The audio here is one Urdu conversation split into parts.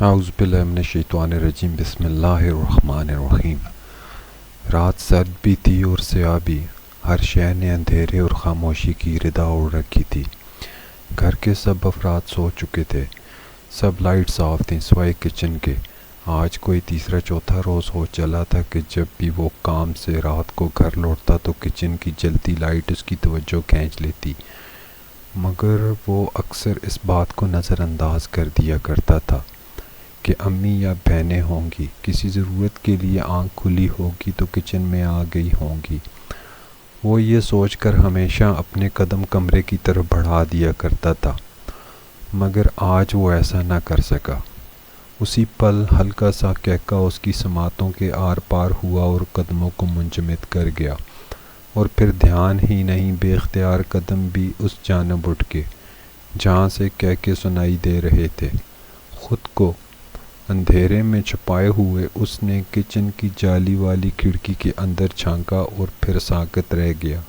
اعوذ باللہ من الشیطان الرجیم بسم اللہ الرحمن الرحیم۔ رات سرد بھی تھی اور سیاہ بھی، ہر شے نے اندھیرے اور خاموشی کی ردا اوڑھ رکھی تھی۔ گھر کے سب افراد سو چکے تھے، سب لائٹ صاف تھیں سوائے کچن کے۔ آج کوئی تیسرا چوتھا روز ہو چلا تھا کہ جب بھی وہ کام سے رات کو گھر لوٹتا تو کچن کی جلتی لائٹ اس کی توجہ کھینچ لیتی، مگر وہ اکثر اس بات کو نظر انداز کر دیا کرتا تھا کہ امی یا بہنیں ہوں گی، کسی ضرورت کے لیے آنکھ کھلی ہوگی تو کچن میں آ گئی ہوں گی۔ وہ یہ سوچ کر ہمیشہ اپنے قدم کمرے کی طرف بڑھا دیا کرتا تھا، مگر آج وہ ایسا نہ کر سکا۔ اسی پل ہلکا سا کہکا اس کی سماعتوں کے آر پار ہوا اور قدموں کو منجمد کر گیا، اور پھر دھیان ہی نہیں بے اختیار قدم بھی اس جانب اٹھ کے جہاں سے کہکے سنائی دے رہے تھے۔ خود کو اندھیرے میں چھپائے ہوئے اس نے کچن کی جالی والی کھڑکی کے اندر جھانکا اور پھر ساکت رہ گیا۔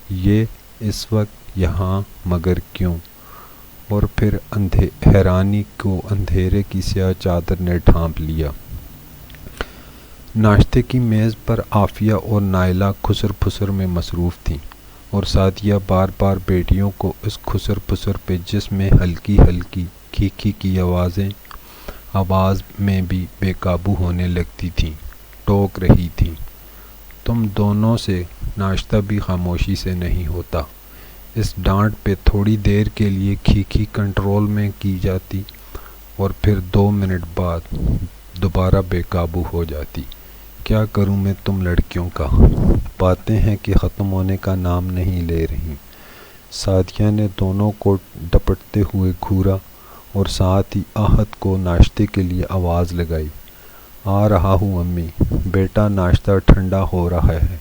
یہ اس وقت یہاں مگر کیوں؟ اور پھر حیرانی کو اندھیرے کی سیاہ چادر نے ڈھانپ لیا۔ ناشتے کی میز پر عافیہ اور نائلہ خسر پھسر میں مصروف تھیں، اور سعدیہ بار بار بیٹیوں کو اس خسر پھسر پہ جس میں ہلکی ہلکی کھیکھی کی آواز میں بھی بے قابو ہونے لگتی تھیں، ٹوک رہی تھی، تم دونوں سے ناشتہ بھی خاموشی سے نہیں ہوتا۔ اس ڈانٹ پہ تھوڑی دیر کے لیے کھیکھی کنٹرول میں کی جاتی اور پھر 2 منٹ بعد دوبارہ بے قابو ہو جاتی۔ کیا کروں میں تم لڑکیوں کا؟ باتیں ہیں کہ ختم ہونے کا نام نہیں لے رہی۔ سعدیہ نے دونوں کو ڈپٹتے ہوئے گھورا اور ساتھ ہی آہت کو ناشتے کے لیے آواز لگائی۔ آ رہا ہوں امی، بیٹا ناشتہ ٹھنڈا ہو رہا ہے،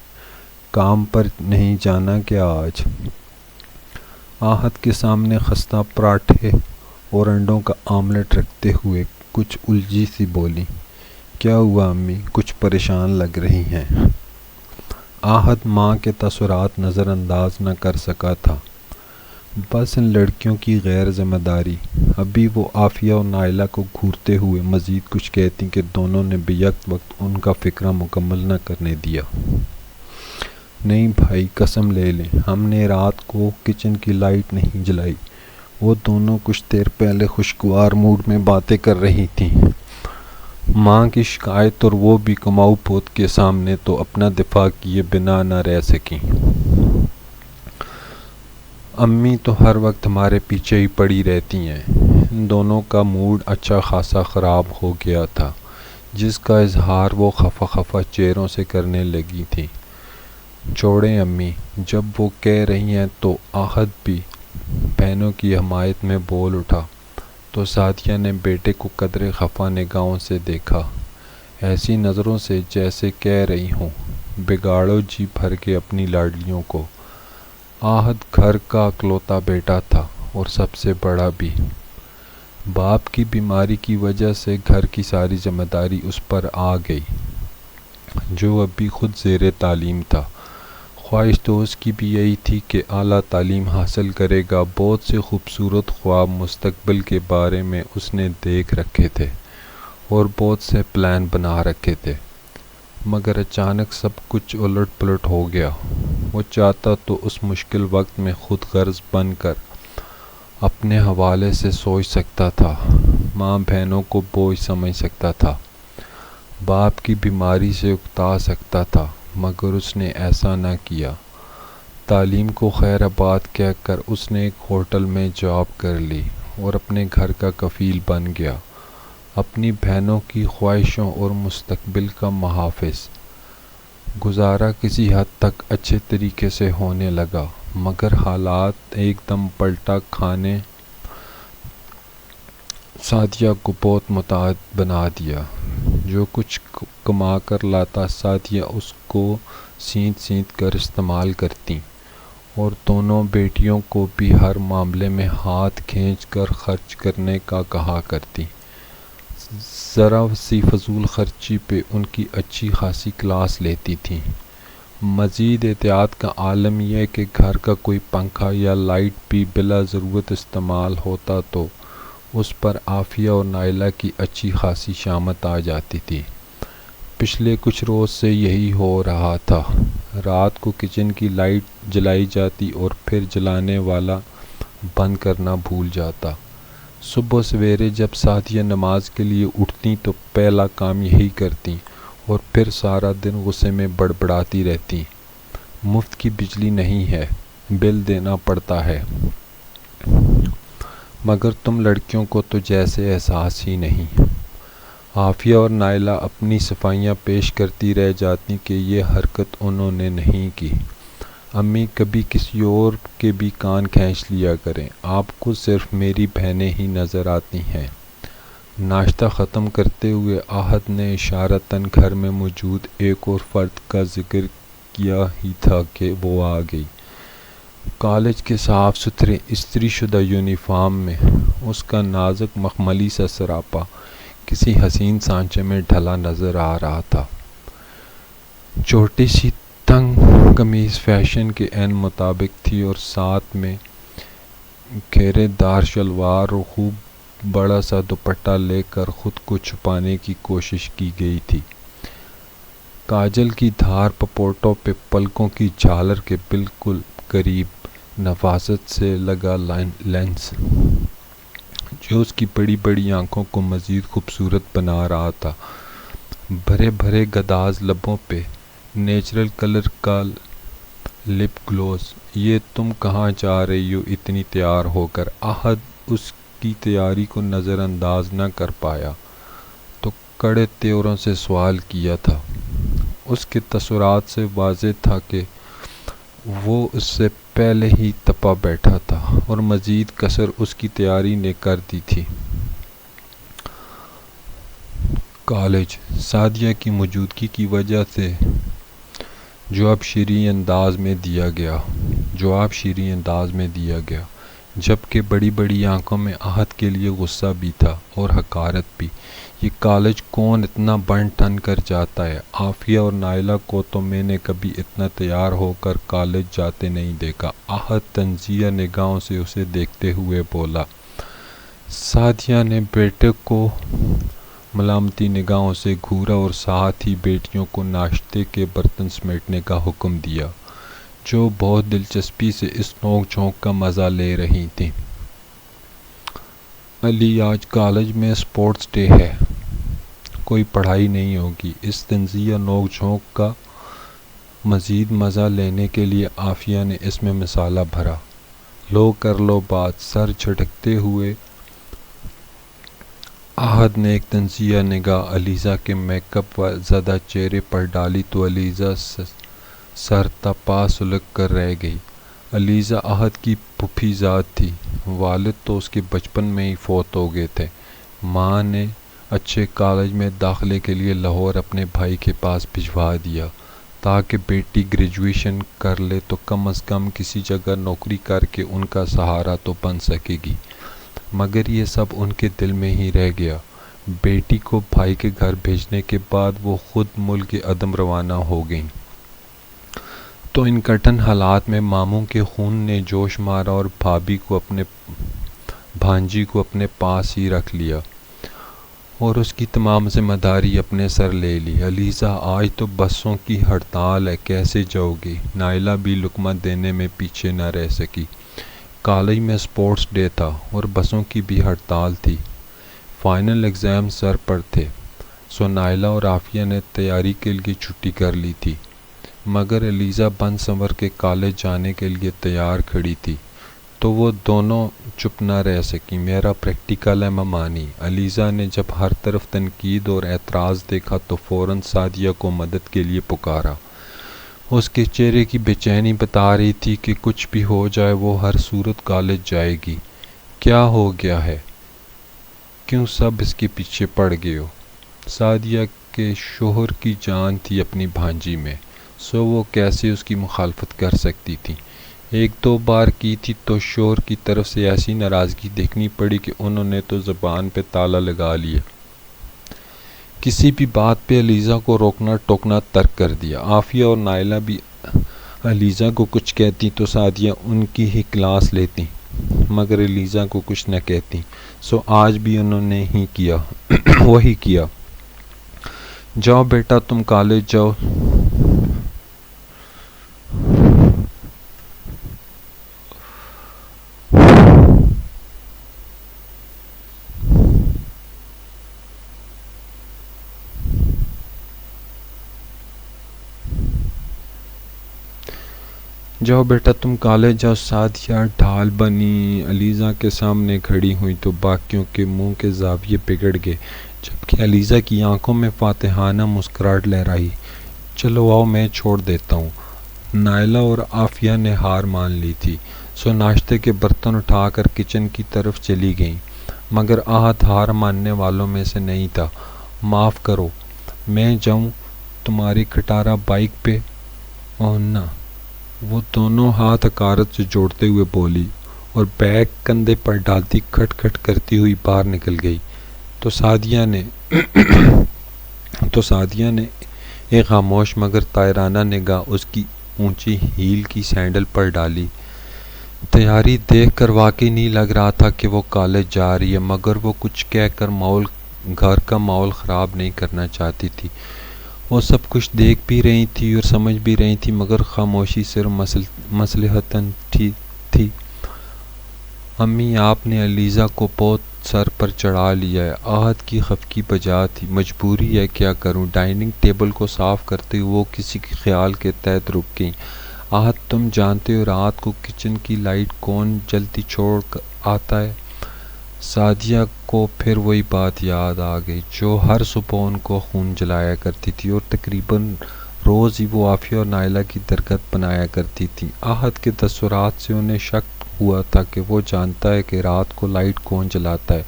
کام پر نہیں جانا کیا آج؟ آہت کے سامنے خستہ پراٹھے اور انڈوں کا آملیٹ رکھتے ہوئے کچھ الجھی سی بولی۔ کیا ہوا امی؟ کچھ پریشان لگ رہی ہیں۔ آہت ماں کے تاثرات نظر انداز نہ کر سکا تھا، بس ان لڑکیوں کی غیر ذمہ داری۔ ابھی وہ عافیہ اور نائلہ کو گھورتے ہوئے مزید کچھ کہتی کہ دونوں نے بیک وقت ان کا فقرہ مکمل نہ کرنے دیا۔ نہیں بھائی، قسم لے لیں، ہم نے رات کو کچن کی لائٹ نہیں جلائی۔ وہ دونوں کچھ دیر پہلے خوشگوار موڈ میں باتیں کر رہی تھیں۔ ماں کی شکایت اور وہ بھی کماؤ پوت کے سامنے تو اپنا دفاع کیے بنا نہ رہ سکیں۔ امی تو ہر وقت ہمارے پیچھے ہی پڑی رہتی ہیں۔ ان دونوں کا موڈ اچھا خاصا خراب ہو گیا تھا، جس کا اظہار وہ خفا خفا چہروں سے کرنے لگی تھیں۔ چھوڑیں امی، جب وہ کہہ رہی ہیں تو۔ آہت بھی بہنوں کی حمایت میں بول اٹھا تو سعدیہ نے بیٹے کو قدرے خفا نگاہوں سے دیکھا، ایسی نظروں سے جیسے کہہ رہی ہوں بگاڑو جی بھر کے اپنی لاڈلیوں کو۔ آہت گھر کا اکلوتا بیٹا تھا اور سب سے بڑا بھی۔ باپ کی بیماری کی وجہ سے گھر کی ساری ذمہ داری اس پر آ گئی، جو ابھی خود زیر تعلیم تھا۔ خواہش تو اس کی بھی یہی تھی کہ اعلیٰ تعلیم حاصل کرے گا۔ بہت سے خوبصورت خواب مستقبل کے بارے میں اس نے دیکھ رکھے تھے اور بہت سے پلان بنا رکھے تھے، مگر اچانک سب کچھ الٹ پلٹ ہو گیا۔ وہ چاہتا تو اس مشکل وقت میں خود غرض بن کر اپنے حوالے سے سوچ سکتا تھا، ماں بہنوں کو بوجھ سمجھ سکتا تھا، باپ کی بیماری سے اکتا سکتا تھا، مگر اس نے ایسا نہ کیا۔ تعلیم کو خیر آباد کہہ کر اس نے ایک ہوٹل میں جاب کر لی اور اپنے گھر کا کفیل بن گیا، اپنی بہنوں کی خواہشوں اور مستقبل کا محافظ۔ گزارا کسی حد تک اچھے طریقے سے ہونے لگا، مگر حالات ایک دم پلٹا کھانے سعدیہ کو بہت محتاج بنا دیا۔ جو کچھ کما کر لاتا سعدیہ اس کو سینت سینت کر استعمال کرتی، اور دونوں بیٹیوں کو بھی ہر معاملے میں ہاتھ کھینچ کر خرچ کرنے کا کہا کرتی۔ ذرا سی فضول خرچی پہ ان کی اچھی خاصی کلاس لیتی تھیں۔ مزید احتیاط کا عالم یہ کہ گھر کا کوئی پنکھا یا لائٹ بھی بلا ضرورت استعمال ہوتا تو اس پر عافیہ اور نائلہ کی اچھی خاصی شامت آ جاتی تھی۔ پچھلے کچھ روز سے یہی ہو رہا تھا۔ رات کو کچن کی لائٹ جلائی جاتی اور پھر جلانے والا بند کرنا بھول جاتا۔ صبح سویرے جب سعدیہ نماز کے لیے اٹھتیں تو پہلا کام یہی کرتیں اور پھر سارا دن غصے میں بڑبڑاتی رہتیں۔ مفت کی بجلی نہیں ہے، بل دینا پڑتا ہے، مگر تم لڑکیوں کو تو جیسے احساس ہی نہیں۔ عافیہ اور نائلہ اپنی صفائیاں پیش کرتی رہ جاتی کہ یہ حرکت انہوں نے نہیں کی۔ امی کبھی کسی اور کے بھی کان کھینچ لیا کریں، آپ کو صرف میری بہنیں ہی نظر آتی ہیں۔ ناشتہ ختم کرتے ہوئے احد نے اشارتاً گھر میں موجود ایک اور فرد کا ذکر کیا ہی تھا کہ وہ آ گئی۔ کالج کے صاف ستھرے استری شدہ یونیفارم میں اس کا نازک مخملی سا سراپا کسی حسین سانچے میں ڈھلا نظر آ رہا تھا۔ چھوٹی سی تنگ قمیض فیشن کے عین مطابق تھی اور ساتھ میں گھیرے دار شلوار اور خوب بڑا سا دوپٹہ لے کر خود کو چھپانے کی کوشش کی گئی تھی۔ کاجل کی دھار پپوٹوں پہ پلکوں کی جھالر کے بالکل قریب نفاست سے لگا لینس جو اس کی بڑی بڑی آنکھوں کو مزید خوبصورت بنا رہا تھا۔ بھرے بھرے گداز لبوں پہ نیچرل کلر کا لپ گلوز۔ یہ تم کہاں جا رہی ہو اتنی تیار ہو کر؟ احد اس کی تیاری کو نظر انداز نہ کر پایا تو کڑے تیوروں سے سوال کیا تھا۔ اس کے تاثرات سے واضح تھا کہ وہ اس سے پہلے ہی تپا بیٹھا تھا اور مزید کسر اس کی تیاری نے کر دی تھی۔ کالج سعدیہ کی موجودگی کی وجہ سے جواب شیریں انداز میں دیا گیا، جبکہ بڑی بڑی آنکھوں میں احد کے لیے غصہ بھی تھا اور حقارت بھی۔ یہ کالج کون اتنا بن ٹھن کر جاتا ہے؟ عافیہ اور نائلہ کو تو میں نے کبھی اتنا تیار ہو کر کالج جاتے نہیں دیکھا۔ احد طنزیہ نگاہوں سے اسے دیکھتے ہوئے بولا۔ سعدیہ نے بیٹے کو ملامتی نگاہوں سے گھورا اور ساتھ ہی بیٹیوں کو ناشتے کے برتن سمیٹنے کا حکم دیا، جو بہت دلچسپی سے اس نوک جھونک کا مزہ لے رہی تھیں۔ علی آج کالج میں اسپورٹس ڈے ہے، کوئی پڑھائی نہیں ہوگی۔ اس طنزیہ نوک جھونک کا مزید مزہ لینے کے لیے عافیہ نے اس میں مسالہ بھرا۔ لو کر لو بات۔ سر جھٹکتے ہوئے احد نے ایک طنزیہ نگاہ علیزہ کے میک اپ زدہ چہرے پر ڈالی تو علیزہ سر تا پا سلگ کر رہ گئی۔ علیزہ احد کی پھوپھی ذات تھی۔ والد تو اس کے بچپن میں ہی فوت ہو گئے تھے۔ ماں نے اچھے کالج میں داخلے کے لیے لاہور اپنے بھائی کے پاس بھجوا دیا تاکہ بیٹی گریجویشن کر لے تو کم از کم کسی جگہ نوکری کر کے ان کا سہارا تو بن سکے گی، مگر یہ سب ان کے دل میں ہی رہ گیا۔ بیٹی کو بھائی کے گھر بھیجنے کے بعد وہ خود ملک عدم روانہ ہو گئیں تو ان کٹھن حالات میں ماموں کے خون نے جوش مارا اور بھانجی کو اپنے پاس ہی رکھ لیا اور اس کی تمام ذمہ داری اپنے سر لے لی۔ علیزہ آج تو بسوں کی ہڑتال ہے، کیسے جاؤ گی؟ نائلہ بھی لقمہ دینے میں پیچھے نہ رہ سکی۔ کالج میں اسپورٹس ڈے تھا اور بسوں کی بھی ہڑتال تھی۔ فائنل ایگزام سر پر تھے، سو نائلہ اور عافیہ نے تیاری کے لیے چھٹی کر لی تھی، مگر علیزہ بن سنور کے کالج جانے کے لیے تیار کھڑی تھی تو وہ دونوں چپ نہ رہ سکیں۔ میرا پریکٹیکل ہے ممانی۔ علیزہ نے جب ہر طرف تنقید اور اعتراض دیکھا تو فوراً سعدیہ کو مدد کے لیے پکارا۔ اس کے چہرے کی بے چینی بتا رہی تھی کہ کچھ بھی ہو جائے وہ ہر صورت کالج جائے گی۔ کیا ہو گیا ہے؟ کیوں سب اس کے پیچھے پڑ گئے ہو؟ سعدیہ کے شوہر کی جان تھی اپنی بھانجی میں، سو وہ کیسے اس کی مخالفت کر سکتی تھی؟ ایک دو بار کی تھی تو شوہر کی طرف سے ایسی ناراضگی دیکھنی پڑی کہ انہوں نے تو زبان پہ تالا لگا لیا۔ کسی بھی بات پہ علیزہ کو روکنا ٹوکنا ترک کر دیا۔ عافیہ اور نائلہ بھی علیزہ کو کچھ کہتی تو سعدیہ ان کی ہی کلاس لیتی۔ مگر الیزا کو کچھ نہ کہتی۔ سو آج بھی انہوں نے ہی کیا وہی کیا۔ جاؤ بیٹا تم کالج جاؤ۔ جاؤ بیٹا تم کالج جاؤ۔ سعدیہ ڈھال بنی الیزا کے سامنے کھڑی ہوئی تو باقیوں کے منہ کے زاویے بگڑ گئے، جبکہ الیزا کی آنکھوں میں فاتحانہ مسکراہٹ لہرائی۔ چلو آؤ میں چھوڑ دیتا ہوں۔ نائلہ اور عافیہ نے ہار مان لی تھی، سو ناشتے کے برتن اٹھا کر کچن کی طرف چلی گئیں، مگر آہت ہار ماننے والوں میں سے نہیں تھا۔ معاف کرو، میں جاؤں تمہاری کھٹارہ بائیک پہ؟ اوہ نہ، وہ دونوں ہاتھ حقارت سے جوڑتے ہوئے بولی اور بیگ کندھے پر ڈالتی کھٹ کھٹ کرتی ہوئی باہر نکل گئی۔ تو سعدیہ نے ایک خاموش مگر طائرانہ نگاہ اس کی اونچی ہیل کی سینڈل پر ڈالی۔ تیاری دیکھ کر واقعی نہیں لگ رہا تھا کہ وہ کالج جا رہی ہے، مگر وہ کچھ کہہ کر گھر کا ماحول خراب نہیں کرنا چاہتی تھی۔ وہ سب کچھ دیکھ بھی رہی تھی اور سمجھ بھی رہی تھی، مگر خاموشی صرف مصلحتاً تھی۔ امی آپ نے الیزا کو بہت سر پر چڑھا لیا ہے، آہت کی خفگی بجا تھی۔ مجبوری ہے، کیا کروں؟ ڈائننگ ٹیبل کو صاف کرتے ہوئے وہ کسی کے خیال کے تحت رک گئیں۔ آہت تم جانتے ہو رات کو کچن کی لائٹ کون جلتی چھوڑ آتا ہے؟ سعدیہ کو پھر وہی بات یاد آ گئی جو ہر صبح ان کو خون جلایا کرتی تھی، اور تقریباً روز ہی وہ عافیہ اور نائلہ کی درگت بنایا کرتی تھی۔ آہت کے تاثرات سے انہیں شک ہوا تھا کہ وہ جانتا ہے کہ رات کو لائٹ کون جلاتا ہے،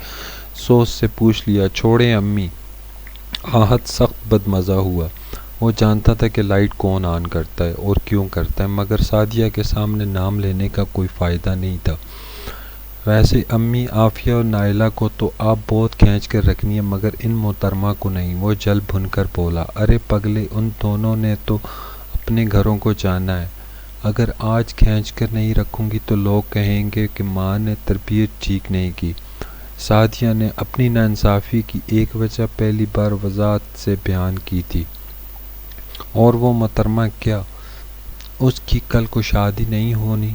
سو اس سے پوچھ لیا، چھوڑیں امی۔ آہت سخت بدمزہ ہوا۔ وہ جانتا تھا کہ لائٹ کون آن کرتا ہے اور کیوں کرتا ہے، مگر سعدیہ کے سامنے نام لینے کا کوئی فائدہ نہیں تھا۔ ویسے امی، عافیہ اور نائلہ کو تو آپ بہت کھینچ کر رکھنی ہے، مگر ان محترمہ کو نہیں۔ وہ جل بھن کر بولا، ارے پگلے، ان دونوں نے تو اپنے گھروں کو جانا ہے۔ اگر آج کھینچ کر نہیں رکھوں گی تو لوگ کہیں گے کہ ماں نے تربیت ٹھیک نہیں کی۔ سعدیہ نے اپنی ناانصافی کی ایک وجہ پہلی بار وضاحت سے بیان کی تھی، اور وہ محترمہ کیا اس کی کل کو شادی نہیں ہونی؟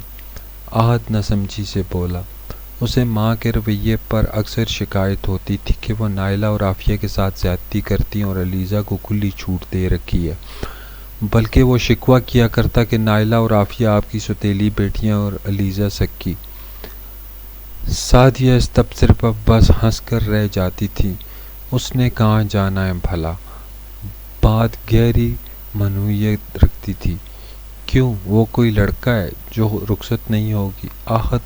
آہت نہ سمجھی سے بولا، اسے ماں کے رویے پر اکثر شکایت ہوتی تھی کہ وہ نائلہ اور عافیہ کے ساتھ زیادتی کرتی اور الیزا کو کھلی چھوٹ دے رکھی ہے۔ بلکہ وہ شکوہ کیا کرتا کہ نائلہ اور عافیہ آپ کی سوتیلی بیٹیاں اور الیزا سکی۔ سعدیہ اس تبصرے پر بس ہنس کر رہ جاتی تھی۔ اس نے کہاں جانا ہے بھلا؟ بات گہری معنویت رکھتی تھی۔ کیوں، وہ کوئی لڑکا ہے جو رخصت نہیں ہوگی؟ آہت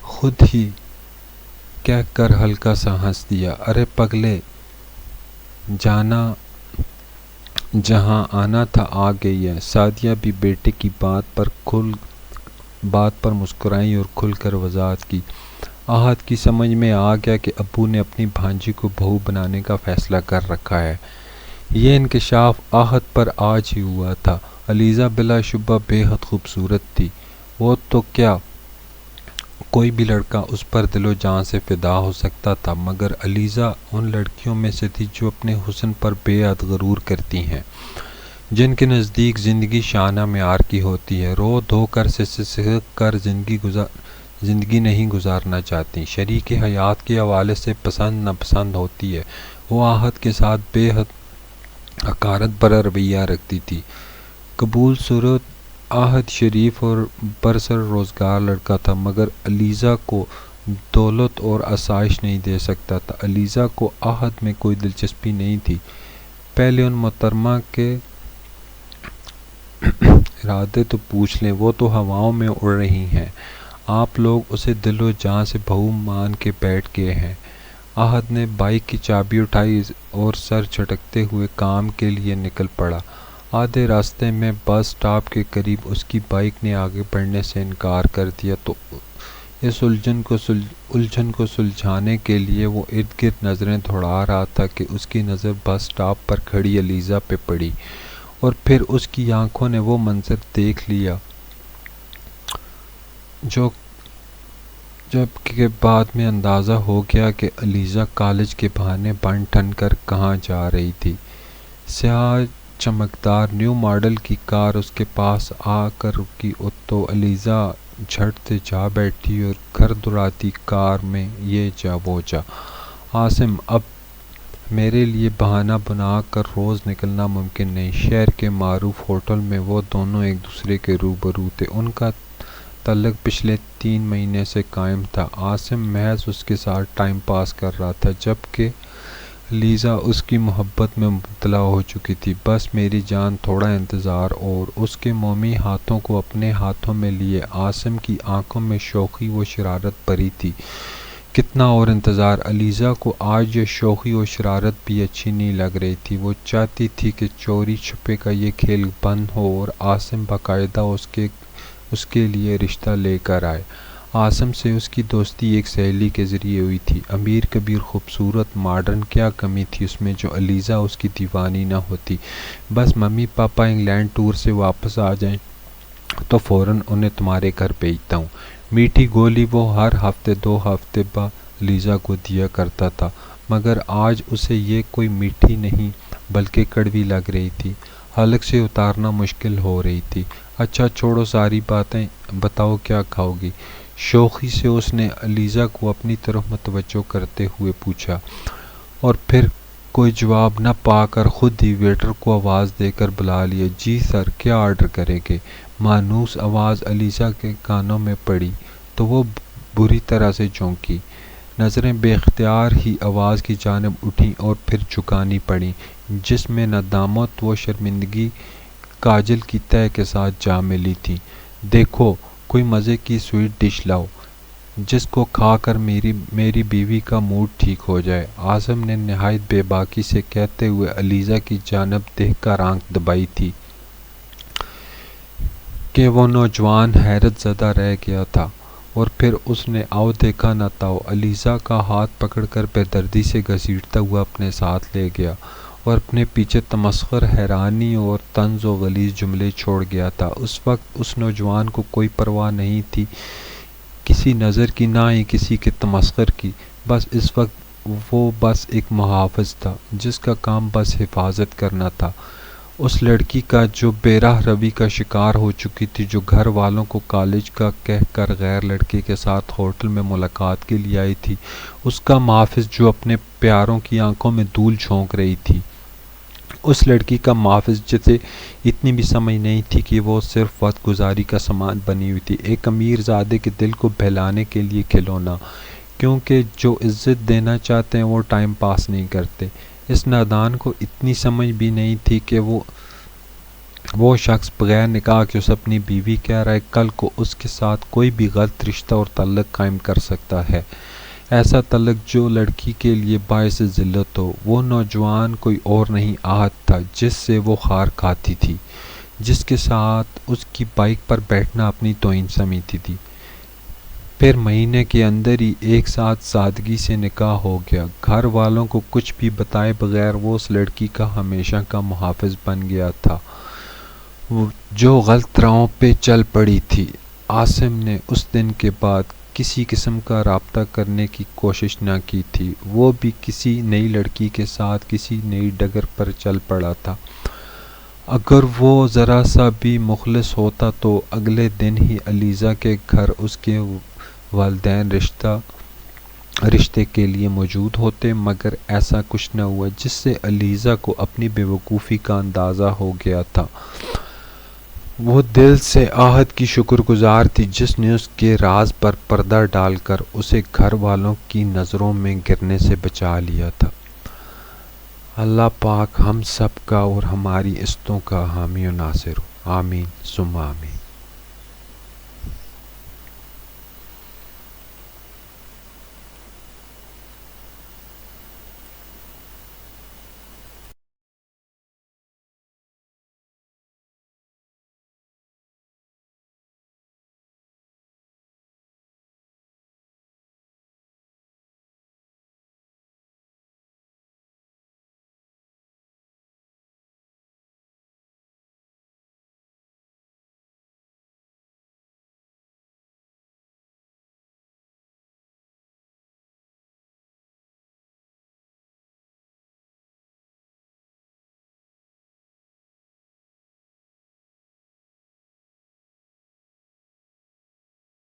خود ہی کہہ کر ہلکا سا ہنس دیا، ارے پگلے، جانا جہاں آنا تھا آ گئی ہے۔ سعدیہ بھی بیٹے کی بات پر مسکرائی اور کھل کر وضاحت کی۔ آہت کی سمجھ میں آ گیا کہ ابو نے اپنی بھانجی کو بہو بنانے کا فیصلہ کر رکھا ہے۔ یہ انکشاف آہت پر آج ہی ہوا تھا۔ الیزا بلا شبہ بے حد خوبصورت تھی، وہ تو کیا کوئی بھی لڑکا اس پر دل و جان سے فدا ہو سکتا تھا، مگر الیزا ان لڑکیوں میں سے تھی جو اپنے حسن پر بے حد غرور کرتی ہیں، جن کے نزدیک زندگی شانہ معیار کی ہوتی ہے، رو دھو کر سسک کر زندگی نہیں گزارنا چاہتی، شریک حیات کے حوالے سے پسند ناپسند ہوتی ہے۔ وہ آہت کے ساتھ بے حد حقارت بھرا رویہ رکھتی تھی۔ قبول صورت آہت شریف اور برسر روزگار لڑکا تھا، مگر الیزا کو دولت اور آسائش نہیں دے سکتا تھا۔ الیزا کو آہت میں کوئی دلچسپی نہیں تھی۔ پہلے ان محترمہ کے ارادے تو پوچھ لیں، وہ تو ہواؤں میں اڑ رہی ہیں، آپ لوگ اسے دل و جان سے بہو مان کے بیٹھ گئے ہیں۔ آہت نے بائیک کی چابی اٹھائی اور سر جھٹکتے ہوئے کام کے لیے نکل پڑا۔ آدھے راستے میں بس سٹاپ کے قریب اس کی بائیک نے آگے بڑھنے سے انکار کر دیا تو اس الجھن کو سلجھانے کے لیے وہ ارد گرد نظریں دوڑا رہا تھا کہ اس کی نظر بس سٹاپ پر کھڑی الیزا پہ پڑی، اور پھر اس کی آنکھوں نے وہ منظر دیکھ لیا جو جب کہ بعد میں اندازہ ہو گیا کہ علیزہ کالج کے بہانے بن ٹھن کر کہاں جا رہی تھی۔ سیاہ چمکدار نیو ماڈل کی کار اس کے پاس آ کر رکی تو علیزہ جھٹ سے جا بیٹھی اور گھر دوڑاتی کار میں یہ جا وہ جا۔ عاصم، اب میرے لیے بہانہ بنا کر روز نکلنا ممکن نہیں۔ شہر کے معروف ہوٹل میں وہ دونوں ایک دوسرے کے روبرو تھے۔ ان کا تعلق پچھلے 3 مہینے سے قائم تھا۔ عاصم محض اس کے ساتھ ٹائم پاس کر رہا تھا، جبکہ علیزہ اس کی محبت میں مبتلا ہو چکی تھی۔ بس میری جان، تھوڑا انتظار اور۔ اس کے مومی ہاتھوں کو اپنے ہاتھوں میں لیے عاصم کی آنکھوں میں شوخی و شرارت بھری تھی۔ کتنا اور انتظار؟ علیزہ کو آج یہ شوخی و شرارت بھی اچھی نہیں لگ رہی تھی۔ وہ چاہتی تھی کہ چوری چھپے کا یہ کھیل بند ہو اور عاصم باقاعدہ اس کے لیے رشتہ لے کر آئے۔ عاصم سے اس کی دوستی ایک سہیلی کے ذریعے ہوئی تھی۔ امیر کبیر، خوبصورت، ماڈرن، کیا کمی تھی اس میں جو علیزہ اس کی دیوانی نہ ہوتی؟ بس ممی پاپا انگلینڈ ٹور سے واپس آ جائیں تو فوراً انہیں تمہارے گھر بھیجتا ہوں۔ میٹھی گولی وہ ہر ہفتے 2 ہفتے بعد علیزہ کو دیا کرتا تھا، مگر آج اسے یہ کوئی میٹھی نہیں بلکہ کڑوی لگ رہی تھی، حلق سے اتارنا مشکل ہو رہی تھی۔ اچھا چھوڑو ساری باتیں، بتاؤ کیا کھاؤ گی؟ شوخی سے اس نے علیزہ کو اپنی طرف متوجہ کرتے ہوئے پوچھا، اور پھر کوئی جواب نہ پا کر خود ہی ویٹر کو آواز دے کر بلا لیا۔ جی سر، کیا آرڈر کریں گے؟ مانوس آواز علیزہ کے کانوں میں پڑی تو وہ بری طرح سے چونکی۔ نظریں بے اختیار ہی آواز کی جانب اٹھیں اور پھر جھکانی پڑیں، جس میں ندامت و شرمندگی کاجل کی تہ کے ساتھ جا ملی تھی۔ دیکھو، کوئی مزے کی سویٹ ڈش لاؤ جس کو کھا کر میری بیوی کا موڈ ٹھیک ہو جائے۔ عاصم نے نہایت بے باکی سے کہتے ہوئے علیزہ کی جانب دیکھ کر آنکھ دبائی تھی کہ وہ نوجوان حیرت زدہ رہ گیا تھا، اور پھر اس نے آؤ دیکھا نہ تاؤ علیزہ کا ہاتھ پکڑ کر بے دردی سے گھسیٹتا ہوا اپنے ساتھ لے گیا اور اپنے پیچھے تمسخر، حیرانی اور طنز و غلیظ جملے چھوڑ گیا تھا۔ اس وقت اس نوجوان کو کوئی پرواہ نہیں تھی کسی نظر کی، نہ ہی کسی کے تمسخر کی۔ بس اس وقت وہ بس ایک محافظ تھا جس کا کام بس حفاظت کرنا تھا اس لڑکی کا جو بے راہ روی کا شکار ہو چکی تھی، جو گھر والوں کو کالج کا کہہ کر غیر لڑکے کے ساتھ ہوٹل میں ملاقات کے لیے آئی تھی، اس کا محافظ جو اپنے پیاروں کی آنکھوں میں دھول جھونک رہی تھی، اس لڑکی کا محافظ جسے اتنی بھی سمجھ نہیں تھی کہ وہ صرف وقت گزاری کا سامان بنی ہوئی تھی، ایک امیر زادے کے دل کو بہلانے کے لیے کھلونا، کیونکہ جو عزت دینا چاہتے ہیں وہ ٹائم پاس نہیں کرتے۔ اس نادان کو اتنی سمجھ بھی نہیں تھی کہ وہ شخص بغیر نکاح کے اسے اپنی بیوی کہہ رہا ہے، کل کو اس کے ساتھ کوئی بھی غلط رشتہ اور تعلق قائم کر سکتا ہے، ایسا تعلق جو لڑکی کے لیے باعث ذلت ہو۔ وہ نوجوان کوئی اور نہیں، آحت تھا، جس سے وہ خار کھاتی تھی، جس کے ساتھ اس کی بائک پر بیٹھنا اپنی توہین سمجھتی تھی۔ پھر مہینے کے اندر ہی ایک ساتھ سادگی سے نکاح ہو گیا۔ گھر والوں کو کچھ بھی بتائے بغیر وہ اس لڑکی کا ہمیشہ کا محافظ بن گیا تھا جو غلط راہوں پہ چل پڑی تھی۔ عاصم نے اس دن کے بعد کسی قسم کا رابطہ کرنے کی کوشش نہ کی تھی، وہ بھی کسی نئی لڑکی کے ساتھ کسی نئی ڈگر پر چل پڑا تھا۔ اگر وہ ذرا سا بھی مخلص ہوتا تو اگلے دن ہی علیزہ کے گھر اس کے والدین رشتے کے لیے موجود ہوتے، مگر ایسا کچھ نہ ہوا، جس سے علیزہ کو اپنی بے وقوفی کا اندازہ ہو گیا تھا۔ وہ دل سے آحت کی شکر گزار تھی جس نے اس کے راز پر پردہ ڈال کر اسے گھر والوں کی نظروں میں گرنے سے بچا لیا تھا۔ اللہ پاک ہم سب کا اور ہماری عزتوں کا حامی و ناصر ہو، آمین ثم آمین۔